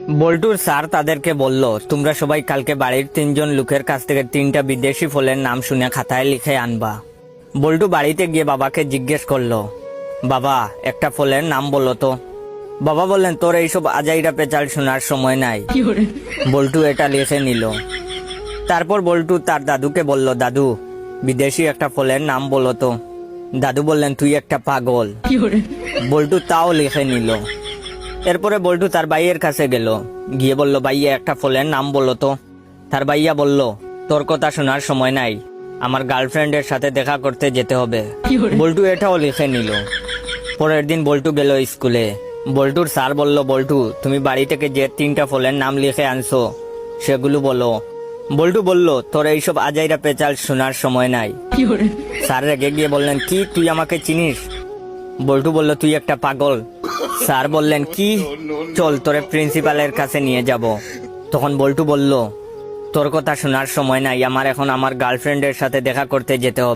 বল্টুর স্যার তাদেরকে বলল, তোমরা সবাই কালকে বাড়ির 3জন লোকের কাছ থেকে 3টা বিদেশি ফলের নাম শুনে খাতায় লিখে আনবা। বল্টু বাড়িতে গিয়ে বাবাকে জিজ্ঞেস করলো, বাবা একটা ফলের নাম বলো তো। বাবা বললেন, তোর এইসব আজাইরা পেঁচাল শোনার সময় নাই। বল্টু এটা লিখে নিল। তারপর বল্টু তার দাদুকে বলল, দাদু বিদেশি একটা ফলের নাম বলো তো। দাদু বললেন, তুই একটা পাগল। বল্টু তাও লিখে নিল। এরপরে বল্টু তার ভাইয়ের কাছে গেল, গিয়ে বলল, ভাইয়া একটা ফলের নাম বলো তো। তার ভাইয়া বলল, তোর কথা শোনার সময় নাই, আমার গার্লফ্রেন্ডের সাথে দেখা করতে যেতে হবে। বল্টু এটাও লিখে নিল। পরের দিন বল্টু গেল স্কুলে। বল্টুর স্যার বলল, বল্টু তুমি বাড়ি থেকে যে 3টা ফলের নাম লিখে আনছো সেগুলো বলো। বল্টু বলল, তোর এইসব আজাইরা পেঁচাল শোনার সময় নাই। স্যার রেগে গিয়ে বললেন, কি তুই আমাকে চিনিস? বল্টু বলল, তুই একটা পাগল। স্যার বললেন, কি? চল তোরে প্রিন্সিপালের কাছে নিয়ে যাব। তখন বল্টু বলল, তোর কথা শোনার সময় নাই, আমার এখন আমার গার্লফ্রেন্ডের সাথে দেখা করতে যেতে হবে।